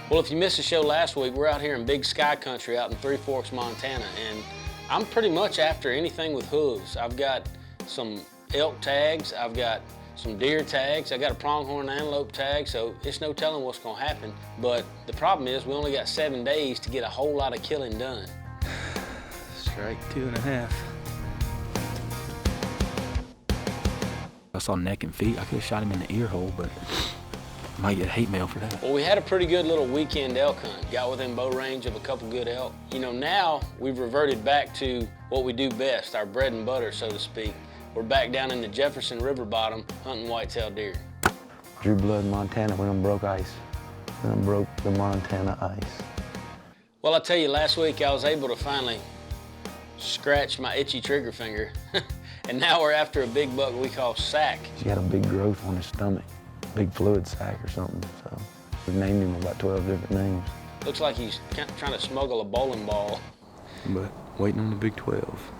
Well, if you missed the show last week, we're out here in Big Sky Country out in Three Forks, Montana, and I'm pretty much after anything with hooves. I've got some elk tags, I've got some deer tags, I got a pronghorn antelope tag, so it's no telling what's gonna happen. But the problem is we only got 7 days to get a whole lot of killing done. Strike 2.5. I saw neck and feet. I could have shot him in the ear hole, but I might get hate mail for that. Well, we had a pretty good little weekend elk hunt. Got within bow range of a couple good elk. You know, now we've reverted back to what we do best, our bread and butter, so to speak. We're back down in the Jefferson River bottom hunting whitetail deer. Drew blood, Montana. We done broke ice. We done broke the Montana ice. Well, I tell you, last week I was able to finally scratch my itchy trigger finger. And now we're after a big buck we call Sack. He had a big growth on his stomach, big fluid sac or something. So we named him about 12 different names. Looks like he's trying to smuggle a bowling ball. But waiting on the Big 12.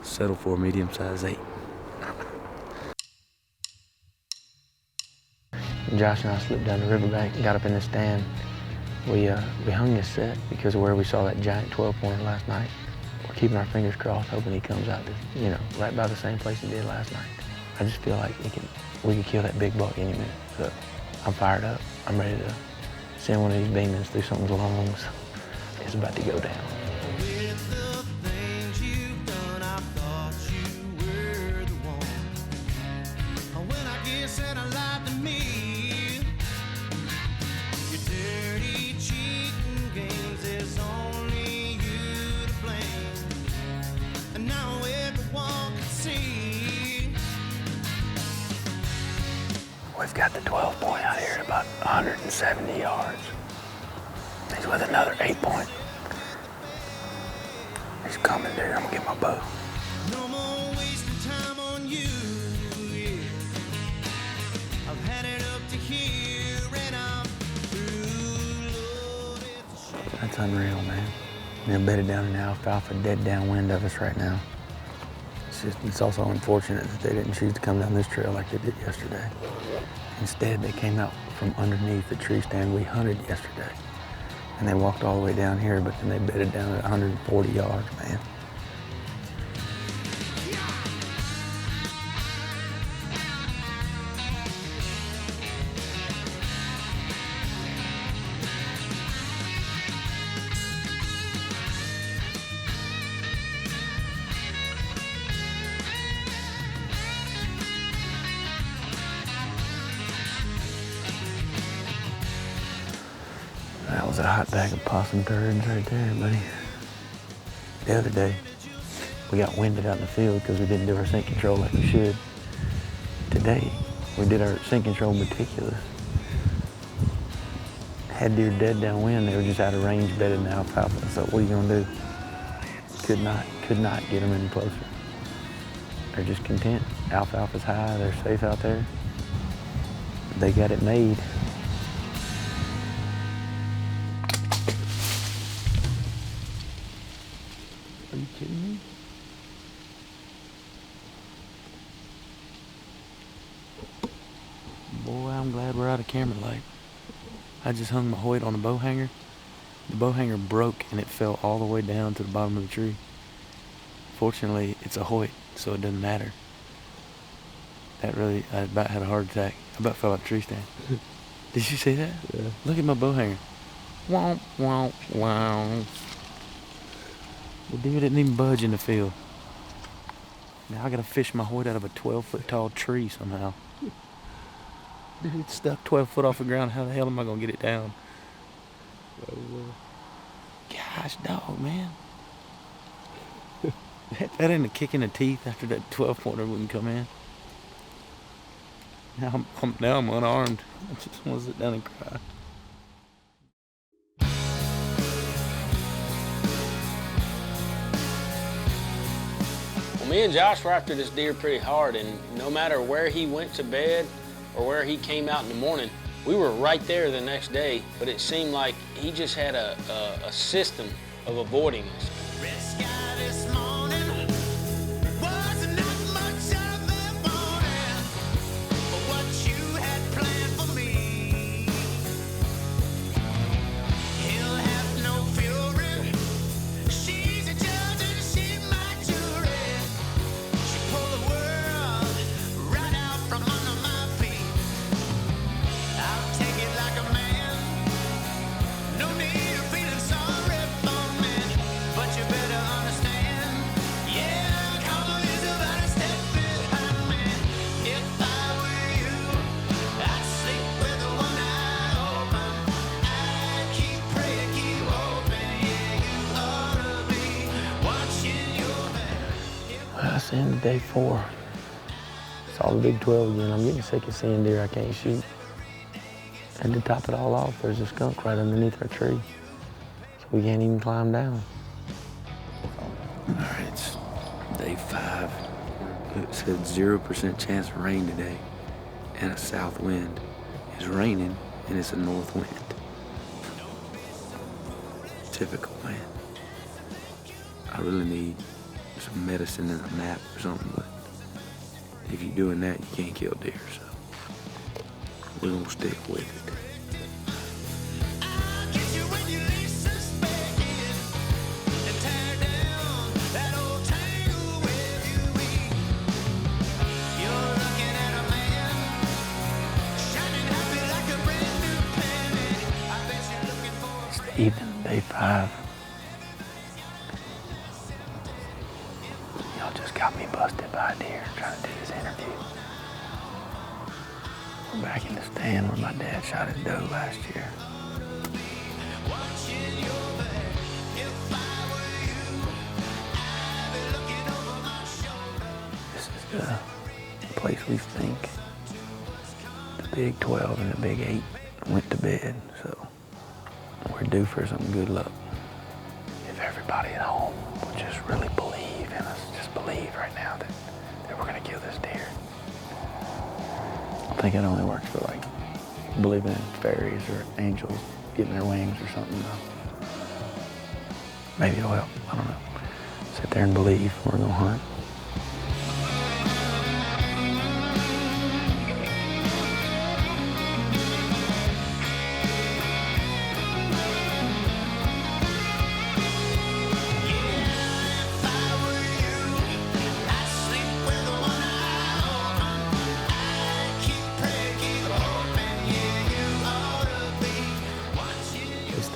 Settle for a medium-size 8. Josh and I slipped down the riverbank and got up in the stand. We hung this set because of where we saw that giant 12-pointer last night. We're keeping our fingers crossed, hoping he comes out to, you know, right by the same place he did last night. I just feel like we can kill that big buck any minute. So I'm fired up. I'm ready to send one of these demons through something's lungs. It's about to go down. We've got the 12-point out here at about 170 yards. He's with another 8-point. He's coming, dude. I'm gonna get my bow. No more wasting time on you, yeah. I've had it up to here and I'm through. That's unreal, man. They're bedded down in alfalfa, dead downwind of us right now. It's also unfortunate that they didn't choose to come down this trail like they did yesterday. Instead, they came out from underneath the tree stand we hunted yesterday. And they walked all the way down here, but then they bedded down at 140 yards, man. That was a hot bag of possum turds right there, buddy. The other day, we got winded out in the field because we didn't do our scent control like we should. Today, we did our scent control meticulous. Had deer dead downwind, they were just out of range bedded in alfalfa. So what are you gonna do? Could not get them any closer. They're just content. Alfalfa's high, they're safe out there. They got it made. Are you kidding me? Boy, I'm glad we're out of camera light. I just hung my Hoyt on a bow hanger. The bow hanger broke and it fell all the way down to the bottom of the tree. Fortunately, it's a Hoyt, so it doesn't matter. I about had a heart attack. I about fell out the tree stand. Did you see that? Yeah. Look at my bow hanger. Wow, wow, wow. The deer didn't even budge in the field. Now I gotta fish my Hoyt out of a 12-foot tall tree somehow. Dude, it's stuck 12 foot off the ground. How the hell am I gonna get it down? Gosh, dog, man. that ain't a kick in the teeth after that 12-pointer wouldn't come in. Now I'm unarmed. I just want to sit down and cry. Me and Josh were after this deer pretty hard, and no matter where he went to bed or where he came out in the morning, we were right there the next day, but it seemed like he just had a system of avoiding us. day 4. Saw the Big 12 again. I'm getting sick of seeing deer I can't shoot. And to top it all off, there's a skunk right underneath our tree. So we can't even climb down. All right, it's day 5. It said 0% chance of rain today and a south wind. It's raining and it's a north wind. Typical, man. I really need some medicine and a nap or something, but if you're doing that, you can't kill deer, so we're gonna stick with it. Evening, day 5. Y'all just got me busted by a deer trying to do this interview. We're back in the stand where my dad shot his doe last year. This is the place we think the Big 12 and the Big 8 went to bed, so we're due for some good luck. If everybody at home would just really believe in us, just believe right now that we're gonna kill this deer. I think it only works for like believing in fairies or angels getting their wings or something. Maybe it'll help, I don't know. Sit there and believe we're gonna hunt.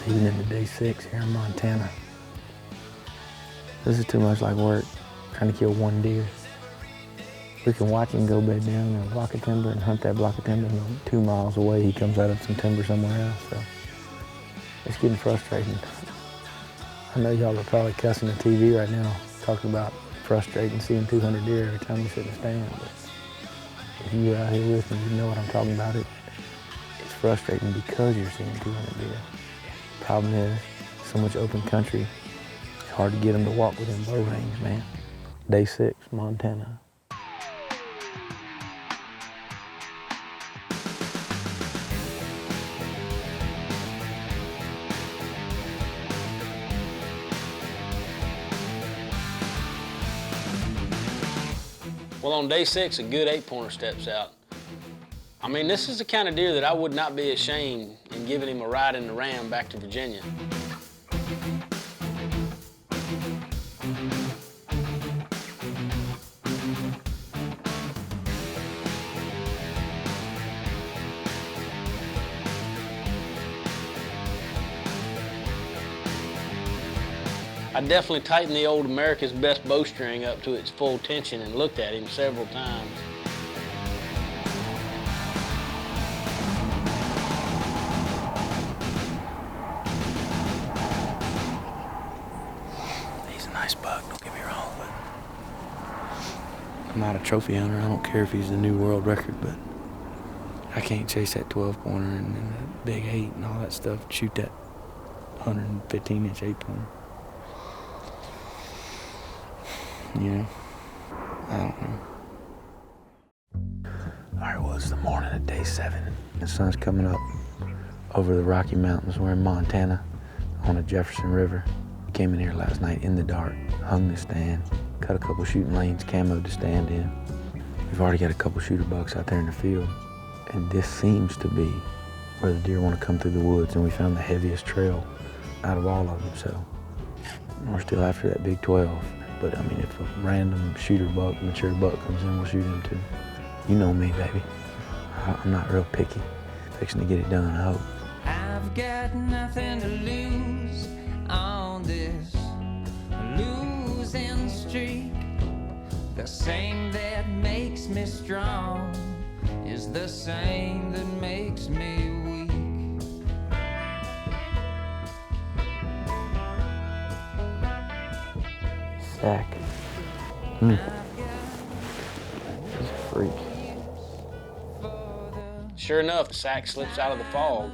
Evening into day 6 here in Montana. This is too much like work, trying to kill one deer. We can watch him go bed down in a block of timber and hunt that block of timber, and 2 miles away he comes out of some timber somewhere else, so it's getting frustrating. I know y'all are probably cussing the TV right now, talking about frustrating seeing 200 deer every time you sit in the stand, but if you're out here with me, you know what I'm talking about. It's frustrating because you're seeing 200 deer. Problem is, so much open country, it's hard to get them to walk within bow range, man. Day 6, Montana. Well, on day 6, a good 8-pointer steps out. I mean, this is the kind of deer that I would not be ashamed in giving him a ride in the Ram back to Virginia. I definitely tightened the old America's Best bowstring up to its full tension and looked at him several times. Nice buck, don't get me wrong, but I'm not a trophy hunter. I don't care if he's the new world record, but I can't chase that 12-pointer and that Big 8 and all that stuff, shoot that 115-inch 8-pointer. You know, I don't know. All right, well, it's the morning of day 7. The sun's coming up over the Rocky Mountains. We're in Montana on the Jefferson River. Came in here last night in the dark, hung the stand, cut a couple shooting lanes, camoed the stand in. We've already got a couple shooter bucks out there in the field, and this seems to be where the deer want to come through the woods, and we found the heaviest trail out of all of them, so we're still after that Big 12. But I mean, if a random shooter buck, mature buck comes in, we'll shoot him too. You know me, baby. I'm not real picky. Fixing to get it done, I hope. I've got nothing to lose on this losing streak. The same that makes me strong is the same that makes me weak. Sack. Sure enough, the sack slips out of the fog,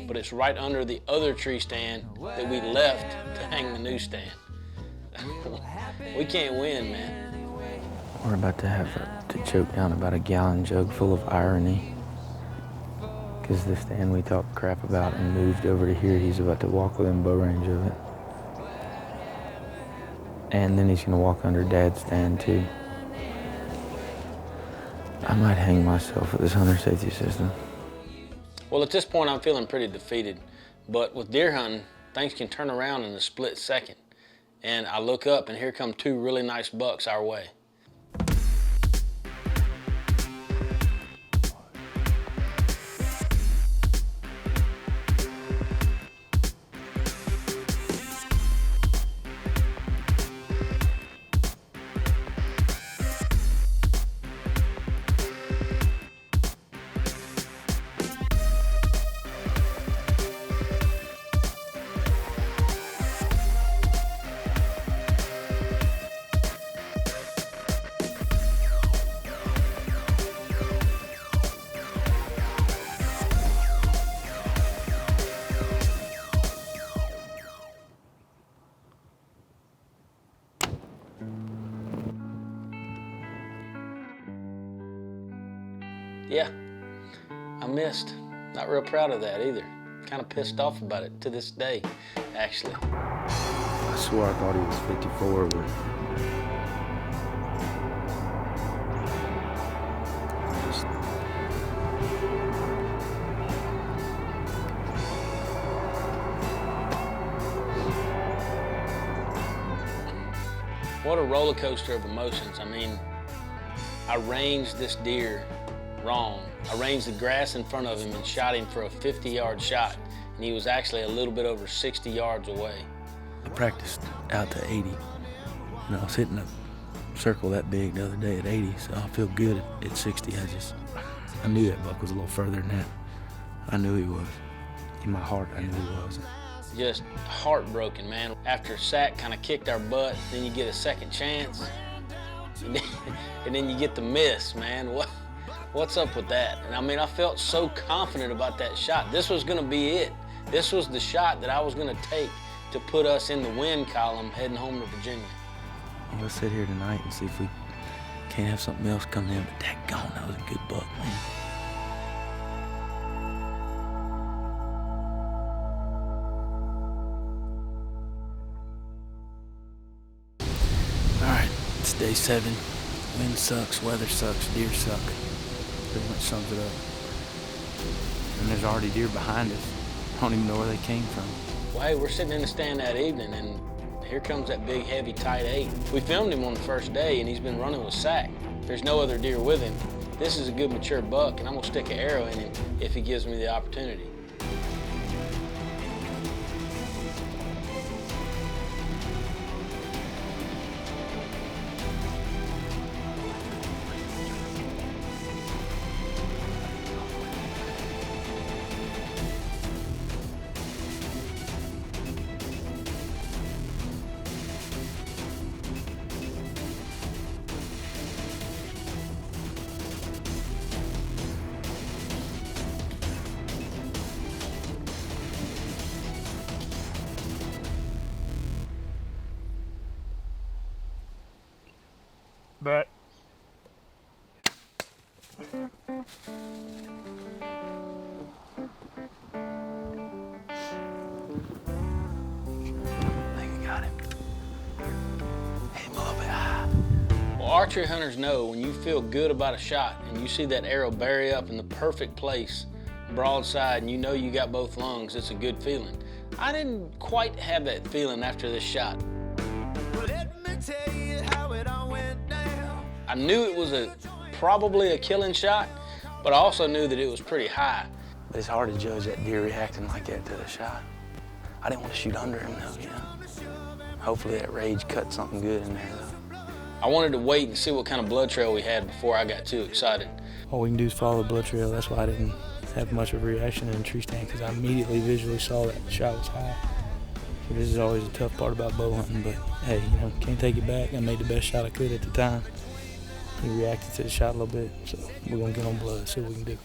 but it's right under the other tree stand that we left to hang the new stand. We can't win, man. We're about to have to choke down about a gallon jug full of irony. Because the stand we talked crap about and moved over to here, he's about to walk within bow range of it. And then he's gonna walk under Dad's stand too. I might hang myself with this hunter safety system. Well, at this point, I'm feeling pretty defeated. But with deer hunting, things can turn around in a split second. And I look up, and here come two really nice bucks our way. Yeah, I missed. Not real proud of that either. Kind of pissed off about it to this day, actually. I swore I thought he was 54, but What a roller coaster of emotions. I mean, I ranged this deer wrong. I ranged the grass in front of him and shot him for a 50-yard shot, and he was actually a little bit over 60 yards away. I practiced out to 80. I was hitting a circle that big the other day at 80, so I feel good at 60. I knew that buck was a little further than that. I knew he was. In my heart, I knew he was. Just heartbroken, man. After Sack kind of kicked our butt, then you get a second chance, and then you get the miss, man. What's up with that? And I mean, I felt so confident about that shot. This was gonna be it. This was the shot that I was gonna take to put us in the win column heading home to Virginia. We'll sit here tonight and see if we can't have something else come in, but daggone, that was a good buck, man. All right, it's day 7. Wind sucks, weather sucks, deer suck. Pretty much sums it up. And there's already deer behind us. I don't even know where they came from. Well, hey, we're sitting in the stand that evening, and here comes that big, heavy, tight 8. We filmed him on the first day, and he's been running with Sack. There's no other deer with him. This is a good, mature buck, and I'm gonna stick an arrow in him if he gives me the opportunity. But I think I got him. Hit him a little bit high. Well, archery hunters know when you feel good about a shot and you see that arrow bury up in the perfect place, broadside, and you know you got both lungs, it's a good feeling. I didn't quite have that feeling after this shot. Let me tell you how it all went down. I knew it was probably a killing shot, but I also knew that it was pretty high. But it's hard to judge that deer reacting like that to the shot. I didn't want to shoot under him though, you know. Hopefully that rage cut something good in there though. I wanted to wait and see what kind of blood trail we had before I got too excited. all we can do is follow the blood trail. That's why I didn't have much of a reaction in the tree stand, because I immediately visually saw that the shot was high. So this is always a tough part about bow hunting, but hey, you know, can't take it back. I made the best shot I could at the time. He reacted to the shot a little bit, so we're gonna get on blood, see what we can do.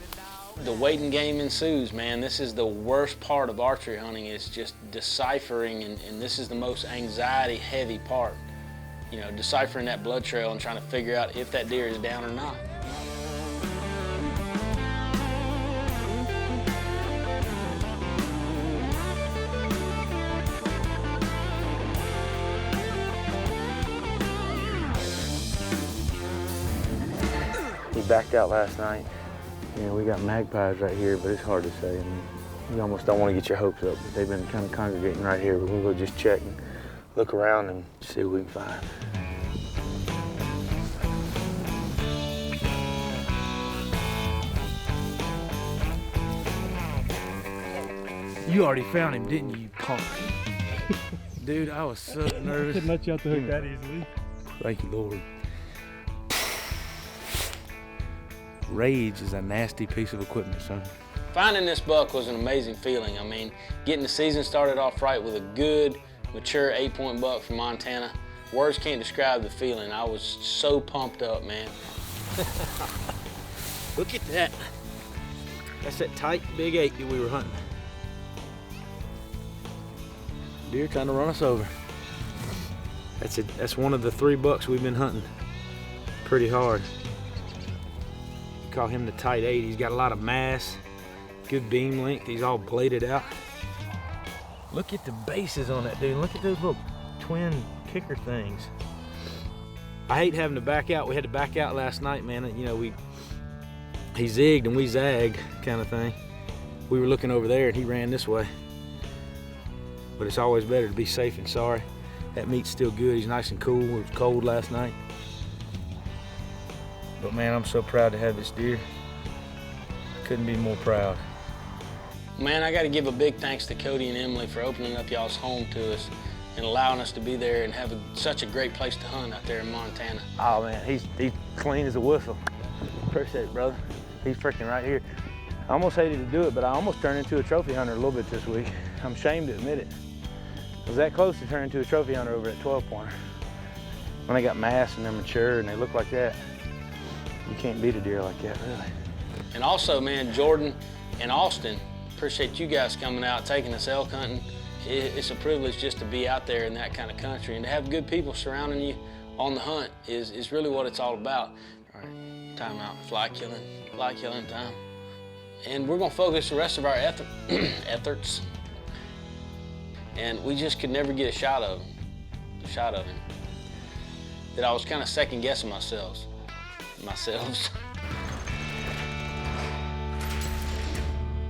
The waiting game ensues, man. This is the worst part of archery hunting, is just deciphering, and this is the most anxiety-heavy part. You know, deciphering that blood trail and trying to figure out if that deer is down or not. He backed out last night. You know, we got magpies right here, but it's hard to say. I mean, you almost don't want to get your hopes up, but they've been kind of congregating right here. We're gonna go just check and look around and see what we can find. You already found him, didn't you, punk? Dude, I was so nervous. Couldn't let you out the hook that easily. Thank you, Lord. Rage is a nasty piece of equipment, son. Finding this buck was an amazing feeling. I mean, getting the season started off right with a good, mature 8-point buck from Montana. Words can't describe the feeling. I was so pumped up, man. Look at that. That's that tight, big 8 that we were hunting. Deer trying to run us over. That's one of the 3 bucks we've been hunting pretty hard. Call him the tight 8. He's got a lot of mass, good beam length. He's all bladed out. Look at the bases on that dude. Look at those little twin kicker things. I hate having to back out. We had to back out last night, man. You know, he zigged and we zagged kind of thing. We were looking over there and he ran this way. But it's always better to be safe than sorry. That meat's still good. He's nice and cool. It was cold last night. But man, I'm so proud to have this deer. I couldn't be more proud. Man, I got to give a big thanks to Cody and Emily for opening up y'all's home to us and allowing us to be there and have such a great place to hunt out there in Montana. Oh man, he's clean as a whistle. Appreciate it, brother. He's freaking right here. I almost hated to do it, but I almost turned into a trophy hunter a little bit this week. I'm ashamed to admit it. I was that close to turning into a trophy hunter over at 12-pointer. When they got mass and they're mature and they look like that, you can't beat a deer like that, really. And also, man, Jordan and Austin, appreciate you guys coming out, taking us elk hunting. It's a privilege just to be out there in that kind of country, and to have good people surrounding you on the hunt is really what it's all about. All right, time out, fly killing time. And we're gonna focus the rest of our efforts. And we just could never get a shot of him. That I was kind of second guessing myself.